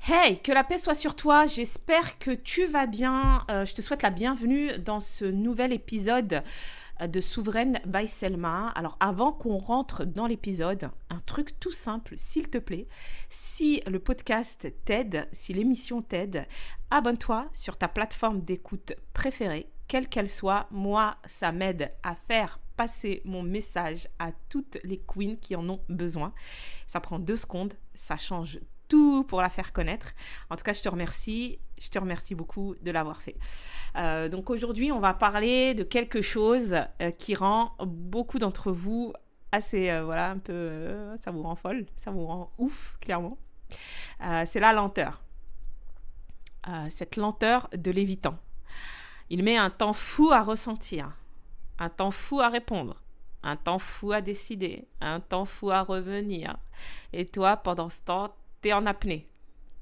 Hey, que la paix soit sur toi, j'espère que tu vas bien. Je te souhaite la bienvenue dans ce nouvel épisode de Souveraine by Selma. Alors avant qu'on rentre dans l'épisode, un truc tout simple, s'il te plaît. Si le podcast t'aide, si l'émission t'aide, abonne-toi sur ta plateforme d'écoute préférée, quelle qu'elle soit. Moi, ça m'aide à faire passer mon message à toutes les queens qui en ont besoin. Ça prend 2 secondes, ça change tout pour la faire connaître. En tout cas, je te remercie beaucoup de l'avoir fait. Donc aujourd'hui, on va parler de quelque chose qui rend beaucoup d'entre vous assez, un peu, ça vous rend folle, ça vous rend ouf, clairement. C'est la lenteur. Cette lenteur de l'évitant. Il met un temps fou à ressentir, un temps fou à répondre, un temps fou à décider, un temps fou à revenir. Et toi, pendant ce temps, t'es en apnée,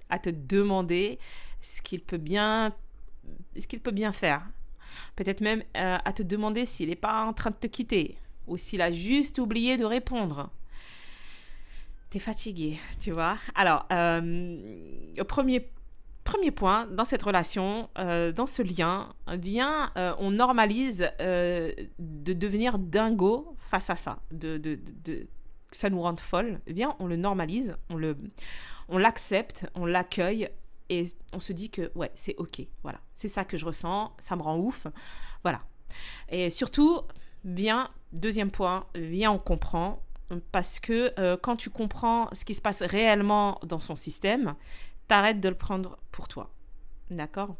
à te demander ce qu'il peut bien faire. Peut-être même à te demander s'il n'est pas en train de te quitter ou s'il a juste oublié de répondre. T'es fatigué, tu vois. Alors, premier point dans cette relation, dans ce lien, on normalise de devenir dingo face à ça, que ça nous rende folle. Viens, on le normalise, on l'accepte, on l'accueille et on se dit que ouais, c'est ok, voilà, c'est ça que je ressens, ça me rend ouf, voilà. Et surtout, deuxième point, on comprend, parce que quand tu comprends ce qui se passe réellement dans son système, t'arrêtes de le prendre pour toi, d'accord?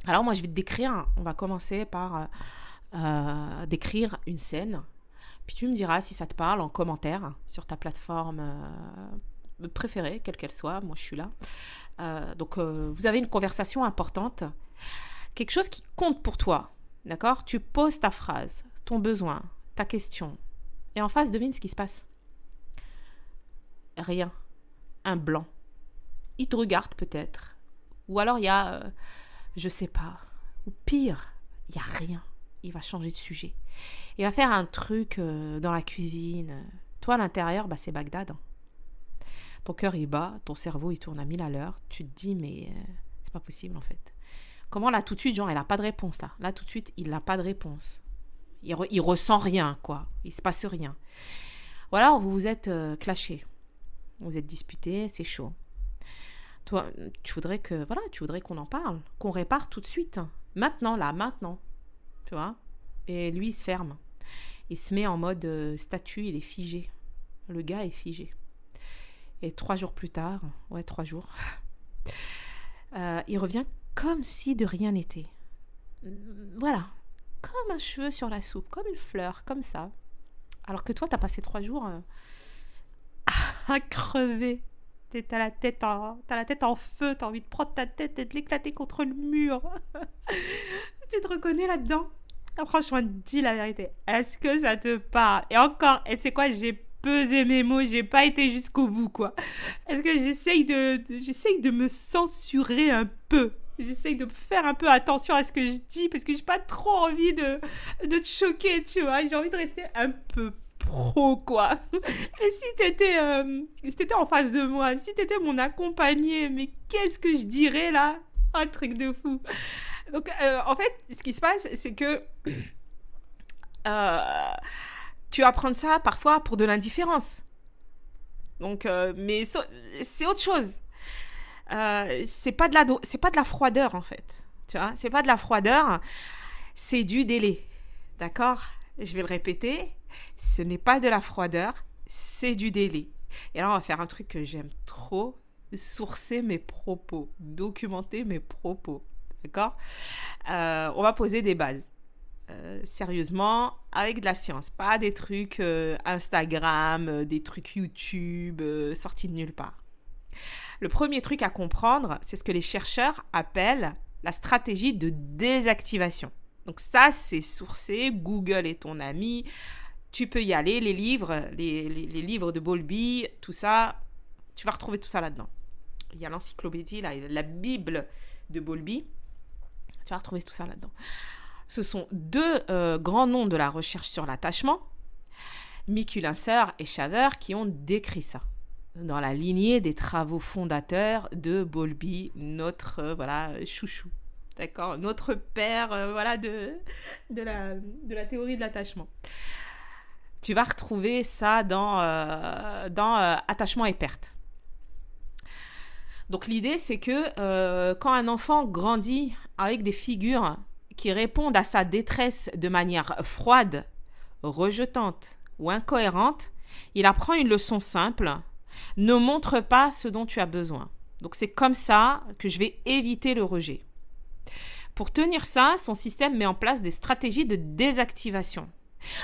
Alors moi, je vais te décrire, on va commencer par décrire une scène, puis tu me diras si ça te parle en commentaire sur ta plateforme préférée, quelle qu'elle soit, moi je suis là. Donc vous avez une conversation importante, quelque chose qui compte pour toi, d'accord? Tu poses ta phrase, ton besoin, ta question, et en face, devine ce qui se passe. Rien, un blanc. Il te regarde peut-être, ou alors il y a, je sais pas, ou pire, il y a rien. Il va changer de sujet. Il va faire un truc dans la cuisine. Toi, à l'intérieur, c'est Bagdad. Ton cœur, il bat, ton cerveau, il tourne à 1000 à l'heure. Tu te dis, mais c'est pas possible, en fait. Comment, là, tout de suite, genre, il a pas de réponse, là. Là, tout de suite, il n'a pas de réponse. Il ressent rien, quoi. Il se passe rien. Ou alors, vous vous êtes clashés. Vous êtes disputés, c'est chaud. Toi, tu voudrais qu'on en parle, qu'on répare tout de suite. Maintenant. Tu vois? Et lui, il se ferme. Il se met en mode statue, il est figé. Le gars est figé. Et 3 jours plus tard, 3 jours, il revient comme si de rien n'était. Voilà. Comme un cheveu sur la soupe, comme une fleur, comme ça. Alors que toi, t'as passé 3 jours à crever. T'as la tête en feu, t'as envie de prendre ta tête et de l'éclater contre le mur. Tu te reconnais là-dedans? Ah, franchement, dis la vérité. Est-ce que ça te parle? Et encore, et tu sais quoi, j'ai pesé mes mots, j'ai pas été jusqu'au bout, quoi. Est-ce que j'essaye de me censurer un peu? J'essaye de faire un peu attention à ce que je dis, parce que j'ai pas trop envie de te choquer, tu vois. J'ai envie de rester un peu pro, quoi. Et si t'étais en face de moi, si t'étais mon accompagné, mais qu'est-ce que je dirais, là? Un truc de fou. Donc, en fait, ce qui se passe, c'est que tu vas prendre ça parfois pour de l'indifférence. Donc, mais c'est autre chose. C'est pas de la froideur, en fait. Tu vois, c'est pas de la froideur, c'est du délai. D'accord? Je vais le répéter. Ce n'est pas de la froideur, c'est du délai. Et là, on va faire un truc que j'aime trop, sourcer mes propos, documenter mes propos. D'accord? On va poser des bases. Sérieusement, avec de la science, pas des trucs Instagram, des trucs YouTube sortis de nulle part. Le premier truc à comprendre, c'est ce que les chercheurs appellent la stratégie de désactivation. Donc ça, c'est sourcé, Google est ton ami, tu peux y aller, les livres de Bowlby, tout ça, tu vas retrouver tout ça là-dedans. Il y a l'encyclopédie, la Bible de Bowlby, tu vas retrouver tout ça là-dedans. Ce sont 2 grands noms de la recherche sur l'attachement, Mikulincer et Shaver, qui ont décrit ça. dans la lignée des travaux fondateurs de Bowlby, notre chouchou. D'accord, notre père de la théorie de l'attachement. Tu vas retrouver ça dans Attachement et perte. Donc l'idée, c'est que quand un enfant grandit avec des figures qui répondent à sa détresse de manière froide, rejetante ou incohérente, il apprend une leçon simple. Ne montre pas ce dont tu as besoin. Donc c'est comme ça que je vais éviter le rejet. Pour tenir ça, son système met en place des stratégies de désactivation.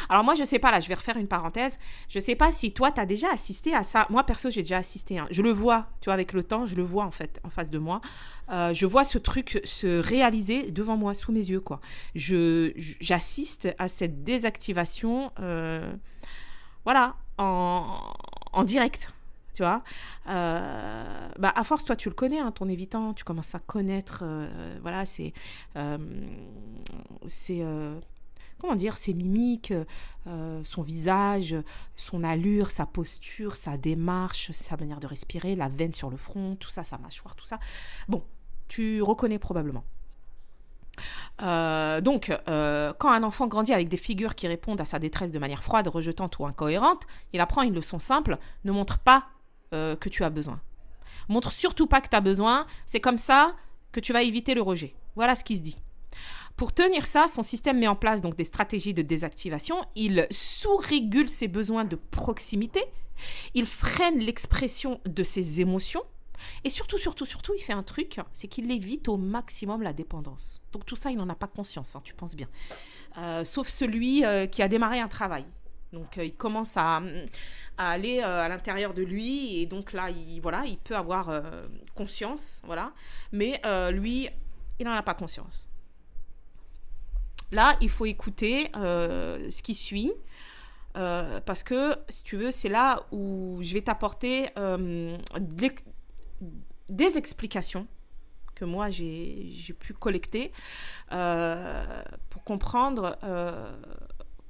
Alors moi, je sais pas, là, je vais refaire une parenthèse. Je sais pas si toi, tu as déjà assisté à ça. Moi, perso, j'ai déjà assisté. Je le vois, tu vois, avec le temps, je le vois en fait, en face de moi. Je vois ce truc se réaliser devant moi, sous mes yeux, quoi. J'assiste à cette désactivation, en direct. Tu vois, à force, toi, tu le connais, hein, ton évitant, tu commences à connaître, comment dire, ses mimiques, son visage, son allure, sa posture, sa démarche, sa manière de respirer, la veine sur le front, tout ça, sa mâchoire, tout ça. Bon, tu reconnais probablement. Quand un enfant grandit avec des figures qui répondent à sa détresse de manière froide, rejetante ou incohérente, il apprend une leçon simple, ne montre pas que tu as besoin. Montre surtout pas que tu as besoin, c'est comme ça que tu vas éviter le rejet. Voilà ce qui se dit. Pour tenir ça, son système met en place donc des stratégies de désactivation. Il sous-régule ses besoins de proximité. Il freine l'expression de ses émotions. Et surtout, il fait un truc, c'est qu'il évite au maximum la dépendance. Donc tout ça, il n'en a pas conscience, hein, tu penses bien. Sauf celui qui a démarré un travail. Donc il commence à aller à l'intérieur de lui. Et donc là, il peut avoir conscience. Voilà. Mais lui, il n'en a pas conscience. Là, il faut écouter ce qui suit, parce que, si tu veux, c'est là où je vais t'apporter des explications que moi, j'ai pu collecter pour comprendre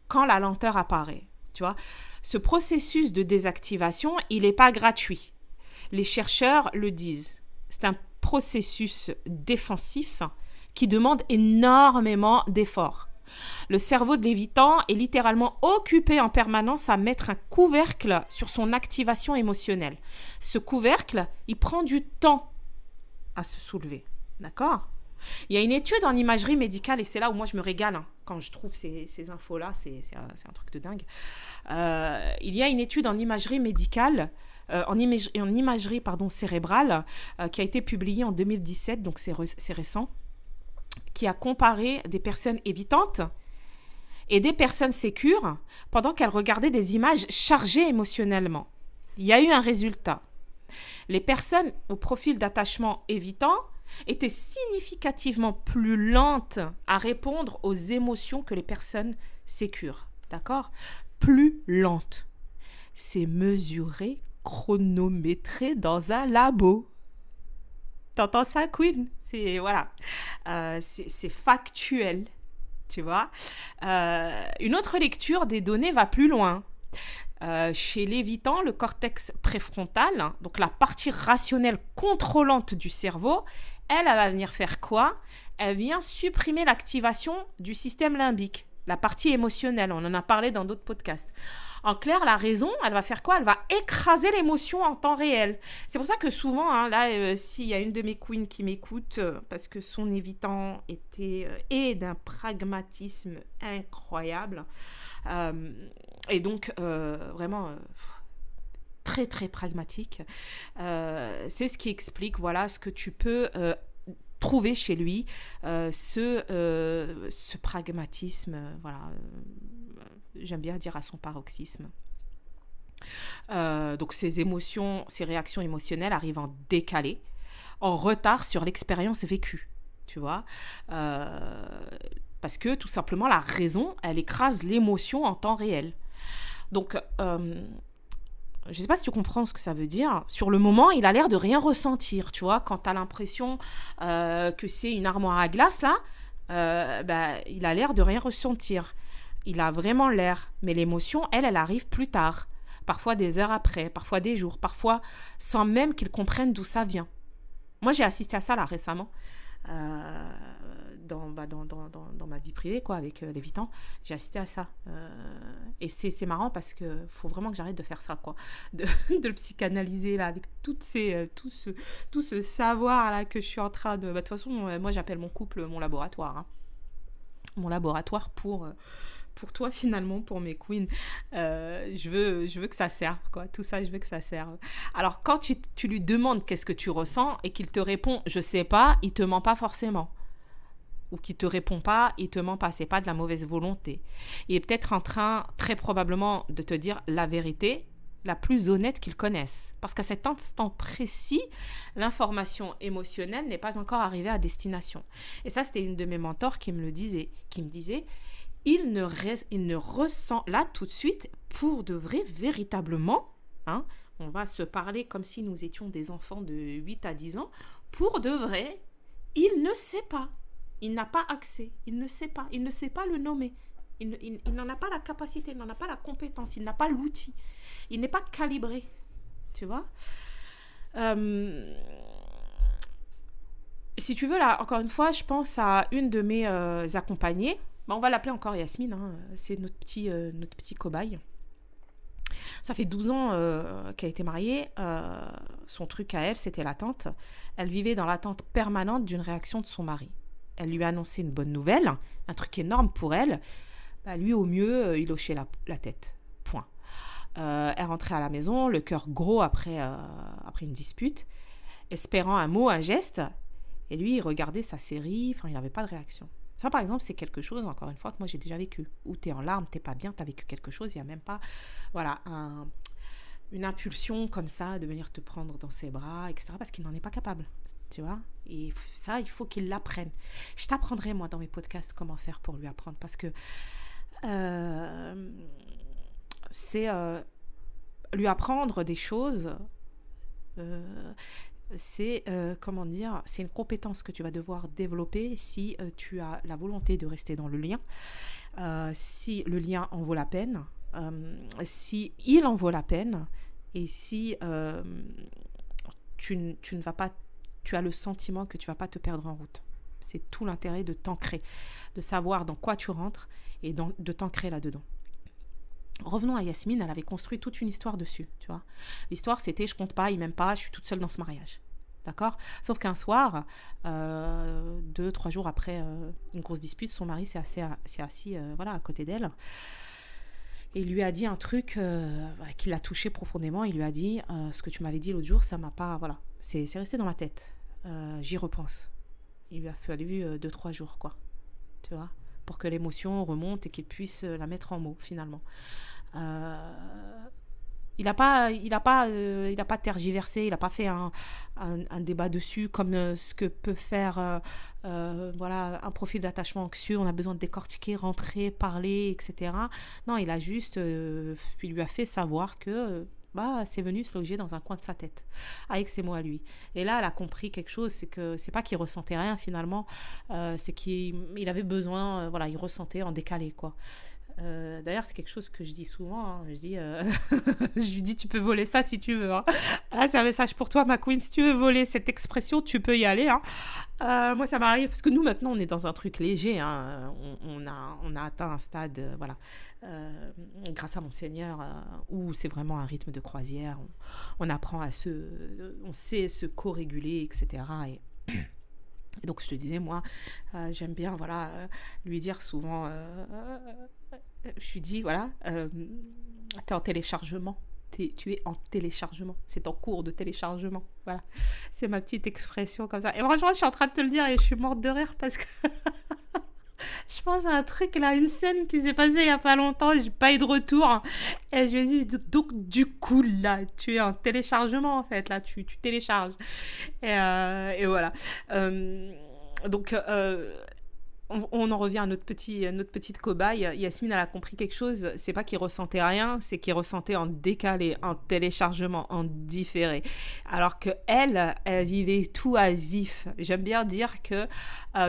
quand la lenteur apparaît. Tu vois, ce processus de désactivation, il n'est pas gratuit. Les chercheurs le disent. C'est un processus défensif qui demande énormément d'efforts. Le cerveau de l'évitant est littéralement occupé en permanence à mettre un couvercle sur son activation émotionnelle. Ce couvercle, il prend du temps à se soulever. D'accord ? Il y a une étude en imagerie médicale, et c'est là où moi je me régale, hein, quand je trouve ces infos-là, c'est un truc de dingue. Il y a une étude en imagerie médicale, en imagerie cérébrale, qui a été publiée en 2017, donc c'est récent, qui a comparé des personnes évitantes et des personnes sécures pendant qu'elles regardaient des images chargées émotionnellement. Il y a eu un résultat. Les personnes au profil d'attachement évitant étaient significativement plus lentes à répondre aux émotions que les personnes sécures. D'accord ? Plus lentes. C'est mesuré, chronométré dans un labo. T'entends ça, Queen ? C'est factuel, tu vois. Une autre lecture des données va plus loin. Chez l'évitant, le cortex préfrontal, donc la partie rationnelle contrôlante du cerveau, elle va venir faire quoi ? Elle vient supprimer l'activation du système limbique, la partie émotionnelle. On en a parlé dans d'autres podcasts. En clair, la raison, elle va faire quoi ? Elle va écraser l'émotion en temps réel. C'est pour ça que souvent, s'il y a une de mes queens qui m'écoute, parce que son évitant est d'un pragmatisme incroyable, et donc vraiment très très pragmatique, c'est ce qui explique ce que tu peux trouver chez lui, ce pragmatisme, j'aime bien dire à son paroxysme. Donc ces émotions, ces réactions émotionnelles arrivent en décalé, en retard sur l'expérience vécue, tu vois, parce que tout simplement la raison, elle écrase l'émotion en temps réel. Donc je ne sais pas si tu comprends ce que ça veut dire. Sur le moment, il a l'air de rien ressentir, tu vois. Quand tu as l'impression que c'est une armoire à glace, là, il a l'air de rien ressentir. Il a vraiment l'air. Mais l'émotion, elle arrive plus tard. parfois des heures après, parfois des jours, parfois sans même qu'ils comprennent d'où ça vient. Moi, j'ai assisté à ça là récemment, euh, dans ma vie privée, quoi, avec l'évitant. J'ai assisté à ça. Et c'est marrant parce que faut vraiment que j'arrête de faire ça, quoi. De le psychanalyser, là, avec tout ce savoir, là, que je suis en train de... De toute façon, moi, j'appelle mon couple mon laboratoire, hein. Mon laboratoire pour toi, finalement, pour mes queens. Je veux que ça serve, quoi. Tout ça, je veux que ça serve. Alors, quand tu lui demandes qu'est-ce que tu ressens et qu'il te répond je sais pas, il te ment pas forcément. Ou qu'il te répond pas, il te ment pas. C'est pas de la mauvaise volonté. Il est peut-être en train, très probablement, de te dire la vérité la plus honnête qu'il connaisse. Parce qu'à cet instant précis, l'information émotionnelle n'est pas encore arrivée à destination. Et ça, c'était une de mes mentors qui me disait, il ne ressent là tout de suite, pour de vrai, véritablement, hein, on va se parler comme si nous étions des enfants de 8 à 10 ans, pour de vrai, il ne sait pas, il n'a pas accès, il ne sait pas le nommer, il n'en a pas la capacité, il n'en a pas la compétence, il n'a pas l'outil, il n'est pas calibré, tu vois. Si tu veux, là, encore une fois, je pense à une de mes accompagnées. On va l'appeler encore Yasmine, hein. C'est notre petit cobaye. Ça fait 12 ans qu'elle a été mariée. Son truc à elle, c'était l'attente. Elle vivait dans l'attente permanente d'une réaction de son mari. Elle lui a annoncé une bonne nouvelle, un truc énorme pour elle. Bah, lui, au mieux, il hochait la tête. Point. Elle rentrait à la maison, le cœur gros après une dispute, espérant un mot, un geste. Et lui, il regardait sa série, il n'avait pas de réaction. Ça, par exemple, c'est quelque chose, encore une fois, que moi, j'ai déjà vécu. Où tu es en larmes, tu n'es pas bien, tu as vécu quelque chose, il n'y a même pas une impulsion comme ça de venir te prendre dans ses bras, etc. Parce qu'il n'en est pas capable, tu vois. Et ça, il faut qu'il l'apprenne. Je t'apprendrai, moi, dans mes podcasts, comment faire pour lui apprendre. Parce que c'est lui apprendre des choses... c'est c'est une compétence que tu vas devoir développer si tu as la volonté de rester dans le lien, si le lien en vaut la peine, si il en vaut la peine, et si tu ne vas pas, tu as le sentiment que tu vas pas te perdre en route. C'est tout l'intérêt de t'ancrer, de savoir dans quoi tu rentres et de t'ancrer là-dedans. Revenons à Yasmine, elle avait construit toute une histoire dessus, tu vois. L'histoire, c'était je compte pas, il m'aime pas, je suis toute seule dans ce mariage. D'accord ? Sauf qu'un soir, 2-3 jours après une grosse dispute, son mari s'est assis à côté d'elle. Et il lui a dit un truc qui l'a touché profondément. Il lui a dit ce que tu m'avais dit l'autre jour, ça m'a pas. Voilà, c'est resté dans ma tête. J'y repense. Il lui a fallu 2-3 jours, quoi. Tu vois ? Pour que l'émotion remonte et qu'il puisse la mettre en mots, finalement. Il n'a pas tergiversé, il n'a pas fait un débat dessus comme ce que peut faire un profil d'attachement anxieux. On a besoin de décortiquer, rentrer, parler, etc. Non, il a juste, il lui a fait savoir que c'est venu se loger dans un coin de sa tête, avec ses mots à lui. Et là, elle a compris quelque chose, c'est que c'est pas qu'il ressentait rien finalement, c'est qu'il avait besoin, il ressentait en décalé, quoi. D'ailleurs, c'est quelque chose que je dis souvent, hein. Je lui dis, tu peux voler ça si tu veux, hein. Là, c'est un message pour toi, ma queen. Si tu veux voler cette expression, tu peux y aller, hein. Moi, ça m'arrive, parce que nous, maintenant, on est dans un truc léger, hein. On a atteint un stade, grâce à mon Seigneur, où c'est vraiment un rythme de croisière. On apprend on sait se co-réguler, etc. Et donc, je te disais, moi, j'aime bien, lui dire souvent... je lui dis, t'es en téléchargement. Tu es en téléchargement. C'est en cours de téléchargement. Voilà. C'est ma petite expression comme ça. Et franchement, je suis en train de te le dire et je suis morte de rire parce que je pense à un truc là, une scène qui s'est passée il n'y a pas longtemps. J'ai pas eu de retour. Et je lui ai dit, donc du coup, là, tu es en téléchargement en fait. Là, tu télécharges. Et voilà. Donc... on en revient à notre petite cobaye. Yasmine, elle a compris quelque chose. C'est pas qu'il ressentait rien, c'est qu'il ressentait en décalé, en téléchargement, en différé. Alors que elle vivait tout à vif. J'aime bien dire que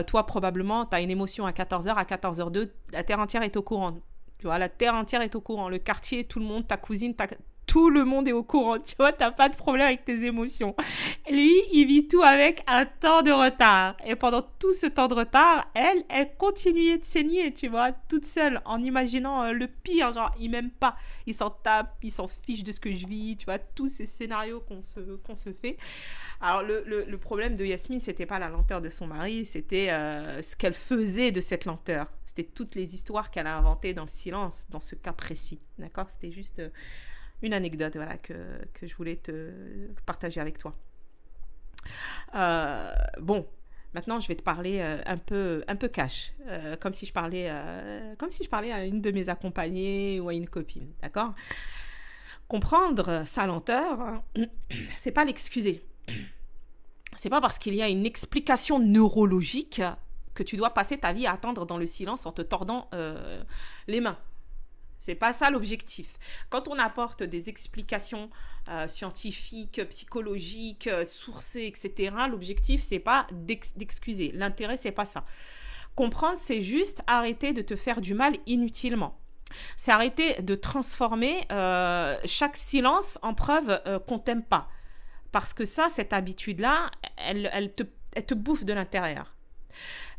toi, probablement, tu as une émotion à 14h, à 14h02, la terre entière est au courant. Tu vois, la terre entière est au courant. Le quartier, tout le monde, ta cousine, tout le monde est au courant, tu vois, t'as pas de problème avec tes émotions. Lui, il vit tout avec un temps de retard. Et pendant tout ce temps de retard, elle continuait de saigner, tu vois, toute seule, en imaginant le pire, genre, il m'aime pas, il s'en tape, il s'en fiche de ce que je vis, tu vois, tous ces scénarios qu'on se fait. Alors, le problème de Yasmine, c'était pas la lenteur de son mari, c'était ce qu'elle faisait de cette lenteur. C'était toutes les histoires qu'elle a inventées dans le silence, dans ce cas précis, d'accord? C'était juste une anecdote, voilà, que je voulais te partager avec toi. Bon, maintenant je vais te parler un peu cash, comme si je parlais à une de mes accompagnées ou à une copine, d'accord? Comprendre sa lenteur, c'est pas l'excuser. C'est pas parce qu'il y a une explication neurologique que tu dois passer ta vie à attendre dans le silence en te tordant les mains. C'est pas ça l'objectif. Quand on apporte des explications scientifiques, psychologiques, sourcées, etc., l'objectif, c'est pas d'excuser. L'intérêt, c'est pas ça. Comprendre, c'est juste arrêter de te faire du mal inutilement. C'est arrêter de transformer chaque silence en preuve qu'on t'aime pas. Parce que ça, cette habitude-là, elle te bouffe de l'intérieur.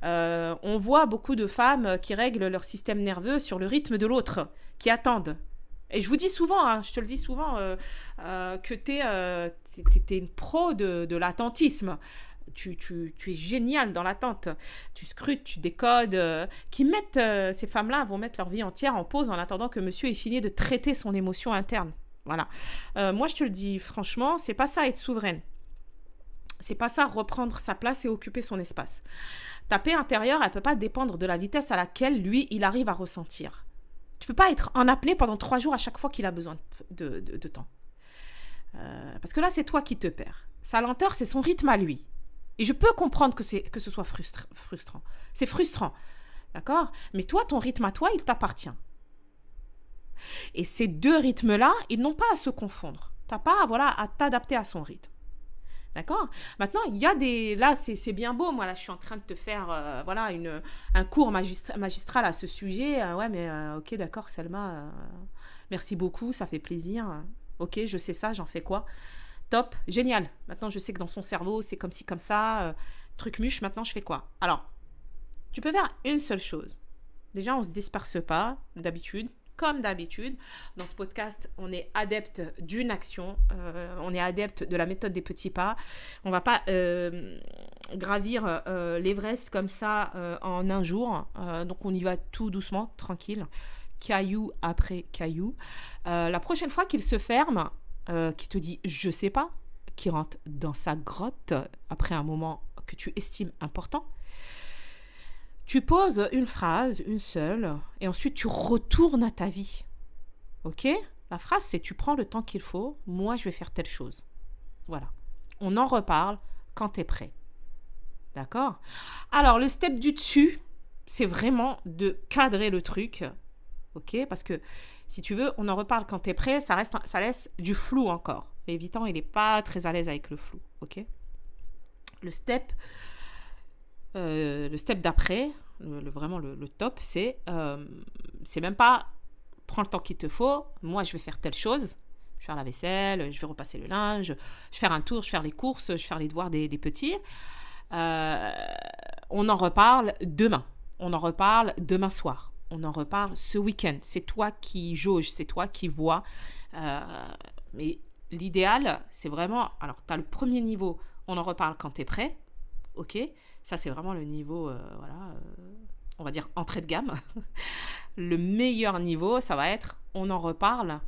On voit beaucoup de femmes qui règlent leur système nerveux sur le rythme de l'autre, qui attendent. Et je vous dis souvent, hein, je te le dis souvent, que t'es une pro de l'attentisme. Tu es génial dans l'attente. Tu scrutes, tu décodes. Ces femmes-là vont mettre leur vie entière en pause en attendant que monsieur ait fini de traiter son émotion interne. Voilà. Moi, je te le dis franchement, c'est pas ça être souveraine. C'est pas ça reprendre sa place et occuper son espace. Ta paix intérieure, elle peut pas dépendre de la vitesse à laquelle lui, il arrive à ressentir. Tu peux pas être en apnée pendant 3 jours à chaque fois qu'il a besoin de temps. Parce que là, c'est toi qui te perds. Sa lenteur, c'est son rythme à lui. Et je peux comprendre que ce soit frustrant. C'est frustrant, d'accord? Mais toi, ton rythme à toi, il t'appartient. Et ces deux rythmes-là, ils n'ont pas à se confondre. Tu n'as pas à t'adapter à son rythme. D'accord? Maintenant, il y a des... Là, c'est bien beau. Moi, là, je suis en train de te faire un cours magistral à ce sujet. Ouais, mais ok, d'accord, Selma. Merci beaucoup, ça fait plaisir. Ok, je sais ça, j'en fais quoi? Top, génial. Maintenant, je sais que dans son cerveau, c'est comme ci, comme ça. Truc muche, maintenant, je fais quoi? Alors, tu peux faire une seule chose. Déjà, on ne se disperse pas, d'habitude. Comme d'habitude, dans ce podcast, on est adepte d'une action, on est adepte de la méthode des petits pas. On ne va pas gravir l'Everest comme ça en un jour. Donc, on y va tout doucement, tranquille, caillou après caillou. La prochaine fois qu'il se ferme, qu'il te dit « je sais pas », qui rentre dans sa grotte après un moment que tu estimes important, tu poses une phrase, une seule, et ensuite tu retournes à ta vie. Ok? La phrase, c'est tu prends le temps qu'il faut, moi je vais faire telle chose. Voilà. On en reparle quand tu es prêt. D'accord? Alors, le step du dessus, c'est vraiment de cadrer le truc. Ok? Parce que si tu veux, on en reparle quand tu es prêt, ça laisse du flou encore. Et Vitan, il n'est pas très à l'aise avec le flou. Ok? Le step d'après, vraiment le top, c'est même pas prends le temps qu'il te faut, moi je vais faire telle chose, je vais faire la vaisselle, je vais repasser le linge, je vais faire un tour, je vais faire les courses, je vais faire les devoirs des petits. On en reparle demain, on en reparle demain soir, on en reparle ce week-end. C'est toi qui jauge, c'est toi qui vois. Mais l'idéal, c'est vraiment... Alors, tu as le premier niveau, on en reparle quand tu es prêt, ok? Ça, c'est vraiment le niveau, on va dire, entrée de gamme. Le meilleur niveau, ça va être, on en reparle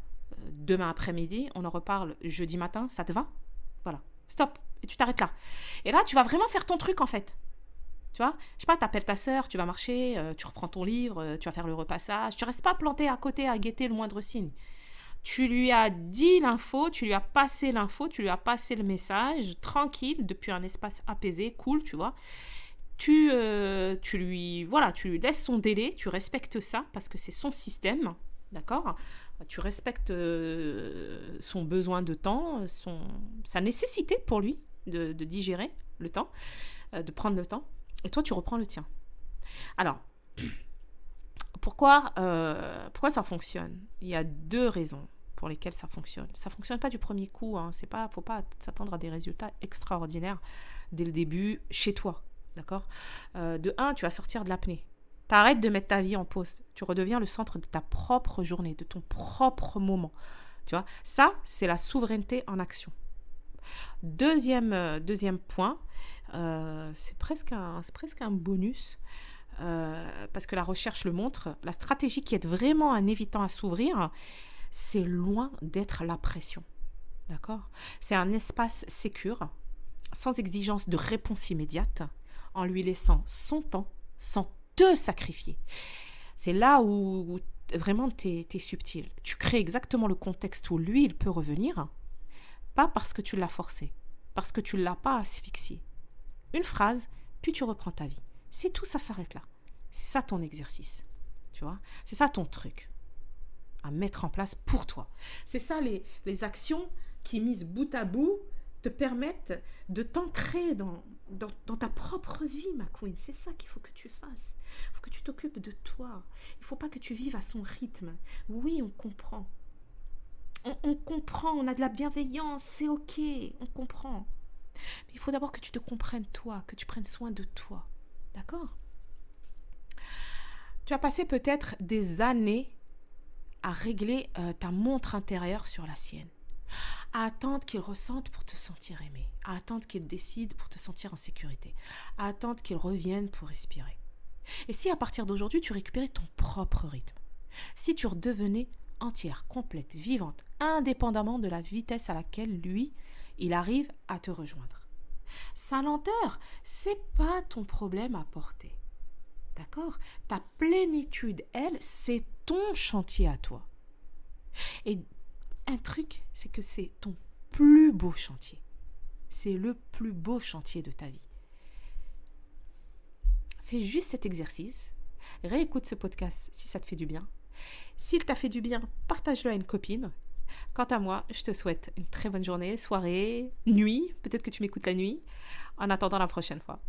demain après-midi, on en reparle jeudi matin, ça te va? Voilà, stop, et tu t'arrêtes là. Et là, tu vas vraiment faire ton truc, en fait. Tu vois? Je sais pas, t'appelles ta sœur, tu vas marcher, tu reprends ton livre, tu vas faire le repassage. Tu restes pas planté à côté à guetter le moindre signe. Tu lui as dit l'info, tu lui as passé l'info, tu lui as passé le message, tranquille, depuis un espace apaisé, cool, tu vois. Tu lui laisses son délai, tu respectes ça parce que c'est son système, d'accord? Tu respectes son besoin de temps, sa nécessité pour lui de digérer le temps, de prendre le temps, et toi tu reprends le tien. Alors, pourquoi ça fonctionne? Il y a 2 raisons pour lesquelles ça fonctionne. Ça ne fonctionne pas du premier coup. Hein. Faut pas s'attendre à des résultats extraordinaires dès le début chez toi. D'accord. De un, tu vas sortir de l'apnée. Tu arrêtes de mettre ta vie en pause. Tu redeviens le centre de ta propre journée, de ton propre moment. Tu vois, ça, c'est la souveraineté en action. Deuxième point, c'est presque un bonus, parce que la recherche le montre, la stratégie qui aide vraiment un évitant à s'ouvrir, c'est loin d'être la pression. D'accord ? C'est un espace sécure, sans exigence de réponse immédiate, en lui laissant son temps, sans te sacrifier. C'est là où vraiment t'es subtil. Tu crées exactement le contexte où lui, il peut revenir, pas parce que tu l'as forcé, parce que tu ne l'as pas asphyxié. Une phrase, puis tu reprends ta vie. C'est tout, ça s'arrête là. C'est ça ton exercice. Tu vois ? C'est ça ton truc à mettre en place pour toi. C'est ça les actions qui, mises bout à bout, te permettent de t'ancrer dans ta propre vie, ma queen. C'est ça qu'il faut que tu fasses. Il faut que tu t'occupes de toi. Il ne faut pas que tu vives à son rythme. Oui, on comprend. On comprend, on a de la bienveillance, c'est ok, on comprend. Mais il faut d'abord que tu te comprennes toi, que tu prennes soin de toi. D'accord ? Tu as passé peut-être des années à régler ta montre intérieure sur la sienne, à attendre qu'il ressente pour te sentir aimé, à attendre qu'il décide pour te sentir en sécurité, à attendre qu'il revienne pour respirer. Et si à partir d'aujourd'hui, tu récupérais ton propre rythme, si tu redevenais entière, complète, vivante, indépendamment de la vitesse à laquelle lui, il arrive à te rejoindre. Sa lenteur, c'est pas ton problème à porter. D'accord ? Ta plénitude, elle, c'est ton chantier à toi. Et un truc, c'est que c'est ton plus beau chantier. C'est le plus beau chantier de ta vie. Fais juste cet exercice. Réécoute ce podcast si ça te fait du bien. S'il t'a fait du bien, partage-le à une copine. Quant à moi, je te souhaite une très bonne journée, soirée, nuit. Peut-être que tu m'écoutes la nuit. En attendant la prochaine fois.